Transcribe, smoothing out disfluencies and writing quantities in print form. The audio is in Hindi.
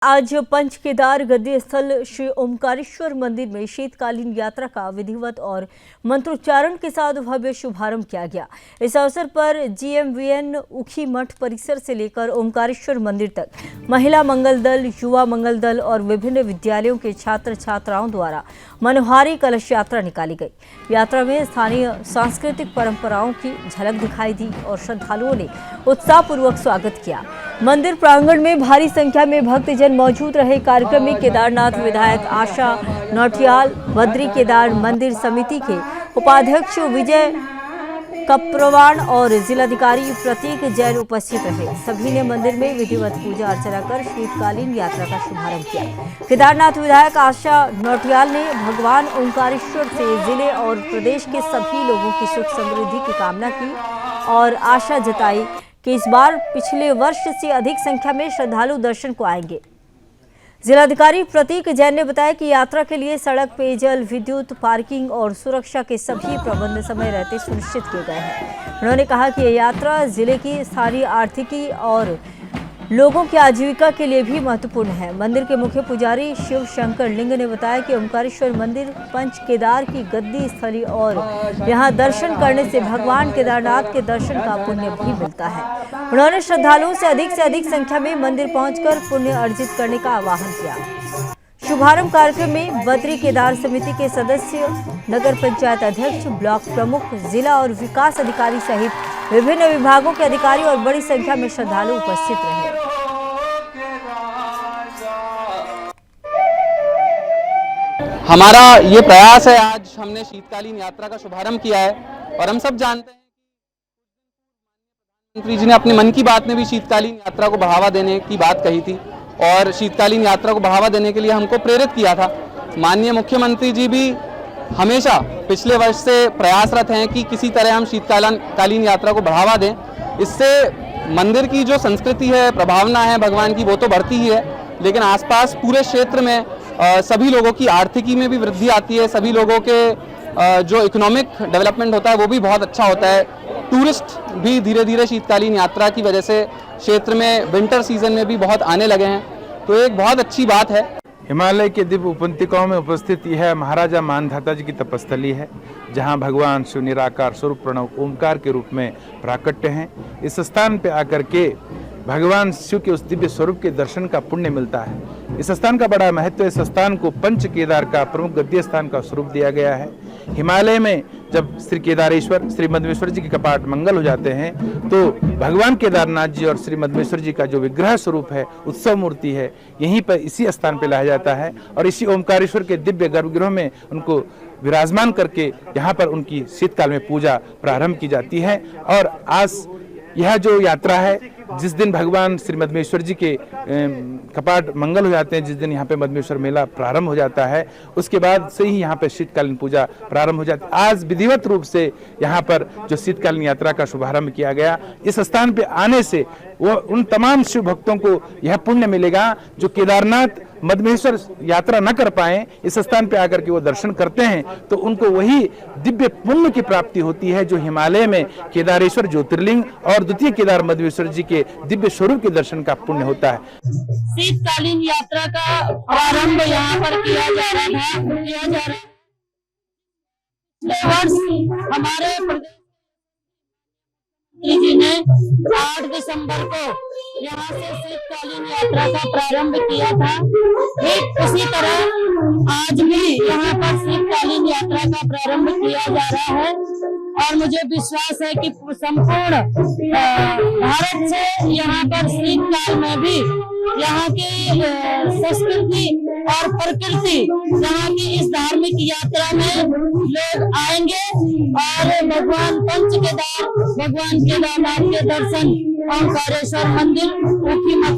आज पंच केदार गद्दी स्थल श्री ओमकारेश्वर मंदिर में शीतकालीन यात्रा का विधिवत और मंत्रोच्चारण के साथ भव्य शुभारंभ किया गया। इस अवसर पर जीएमवीएन उखी मठ परिसर से लेकर ओमकारेश्वर मंदिर तक महिला मंगल दल, युवा मंगल दल और विभिन्न विद्यालयों के छात्र छात्राओं द्वारा मनोहारी कलश यात्रा निकाली गई। यात्रा में स्थानीय सांस्कृतिक परंपराओं की झलक दिखाई दी और श्रद्धालुओं ने उत्साहपूर्वक स्वागत किया। मंदिर प्रांगण में भारी संख्या में भक्तजन मौजूद रहे। कार्यक्रम में केदारनाथ विधायक आशा नौटियाल, बद्री केदार मंदिर समिति के उपाध्यक्ष विजय कप्रवाण और जिलाधिकारी प्रतीक जैन उपस्थित रहे। सभी ने मंदिर में विधिवत पूजा अर्चना कर शीतकालीन यात्रा का शुभारंभ किया। केदारनाथ विधायक आशा नौटियाल ने भगवान ओमकारेश्वर से जिले और प्रदेश के सभी लोगों की सुख समृद्धि की कामना की और आशा जताई कि इस बार पिछले वर्ष से अधिक संख्या में श्रद्धालु दर्शन को आएंगे। जिलाधिकारी प्रतीक जैन ने बताया कि यात्रा के लिए सड़क, पेयजल, विद्युत, पार्किंग और सुरक्षा के सभी प्रबंध समय रहते सुनिश्चित किए गए हैं। उन्होंने कहा कि यह यात्रा जिले की स्थानीय आर्थिकी और लोगों की आजीविका के लिए भी महत्वपूर्ण है। मंदिर के मुख्य पुजारी शिव शंकर लिंग ने बताया कि ओमकारेश्वर मंदिर पंच केदार की गद्दी स्थली और यहां दर्शन करने से भगवान केदारनाथ के दर्शन का पुण्य भी मिलता है। उन्होंने श्रद्धालुओं से अधिक संख्या में मंदिर पहुंचकर पुण्य अर्जित करने का आह्वान किया। शुभारंभ कार्यक्रम में बद्री केदार समिति के सदस्य, नगर पंचायत अध्यक्ष, ब्लॉक प्रमुख, जिला और विकास अधिकारी सहित विभिन्न विभागों के अधिकारी और बड़ी संख्या में श्रद्धालु उपस्थित रहे। हमारा ये प्रयास है, आज हमने शीतकालीन यात्रा का शुभारंभ किया है और हम सब जानते हैं मंत्री जी ने अपने मन की बात में भी शीतकालीन यात्रा को बढ़ावा देने की बात कही थी और शीतकालीन यात्रा को बढ़ावा देने के लिए हमको प्रेरित किया था। माननीय मुख्यमंत्री जी भी हमेशा पिछले वर्ष से प्रयासरत हैं कि किसी तरह हम शीतकालीन यात्रा को बढ़ावा दें। इससे मंदिर की जो संस्कृति है, प्रभावना है भगवान की, वो तो बढ़ती ही है, लेकिन आसपास पूरे क्षेत्र में सभी लोगों की आर्थिकी में भी वृद्धि आती है। सभी लोगों के जो इकोनॉमिक डेवलपमेंट होता है वो भी बहुत अच्छा होता है। टूरिस्ट भी धीरे धीरे शीतकालीन यात्रा की वजह से क्षेत्र में विंटर सीजन में भी बहुत आने लगे हैं, तो एक बहुत अच्छी बात है। हिमालय के दिव्य उपत्यकाओं में उपस्थित यह महाराजा मानधाता जी की तपस्थली है, जहां भगवान शिव निराकार स्वरूप प्रणव ओमकार के रूप में प्राकट्य हैं। इस स्थान पे आकर के भगवान शिव के उस दिव्य स्वरूप के दर्शन का पुण्य मिलता है। इस स्थान का बड़ा महत्व है। इस स्थान को पंच केदार का प्रमुख गद्दी स्थान का स्वरूप दिया गया है। हिमालय में जब श्री केदारेश्वर, श्री मधमेश्वर जी के कपाट मंगल हो जाते हैं, तो भगवान केदारनाथ जी और श्री मधमेश्वर जी का जो विग्रह स्वरूप है, उत्सव मूर्ति है, यहीं पर इसी स्थान पर लाया जाता है और इसी ओमकारेश्वर के दिव्य गर्भगृह में उनको विराजमान करके यहाँ पर उनकी शीतकाल में पूजा प्रारंभ की जाती है। और आज यह जो यात्रा है, जिस दिन भगवान श्री मधमेश्वर जी के कपाट मंगल हो जाते हैं, जिस दिन यहाँ पे मधमेश्वर मेला प्रारंभ हो जाता है, उसके बाद से ही यहाँ पे शीतकालीन पूजा प्रारंभ हो जाती है। आज विधिवत रूप से यहाँ पर जो शीतकालीन यात्रा का शुभारंभ किया गया, इस स्थान पे आने से वो उन तमाम शिव भक्तों को यह पुण्य मिलेगा जो केदारनाथ मधमेश्वर यात्रा न कर पाए, इस स्थान पे आकर के वो दर्शन करते हैं तो उनको वही दिव्य पुण्य की प्राप्ति होती है जो हिमालय में केदारेश्वर ज्योतिर्लिंग और द्वितीय केदार मधमेश्वर जी के दिव्य स्वरूप के दर्शन का पुण्य होता है। शीतकालीन यात्रा का प्रारंभ यहाँ पर किया जा रहा है। हमारे प्रदेश जी ने 8 दिसंबर को यहाँ से शीतकालीन यात्रा का प्रारंभ किया था। ठीक उसी तरह आज भी यहाँ पर शीतकालीन यात्रा का प्रारंभ किया जा रहा है और मुझे विश्वास है कि संपूर्ण भारत से यहाँ पर शीतकाल में भी यहाँ की संस्कृति और प्रकृति, यहाँ की इस धार्मिक यात्रा में लोग आएंगे और भगवान पंच केदार, भगवान केदारनाथ के दर्शन ओमकारेश्वर मंदिर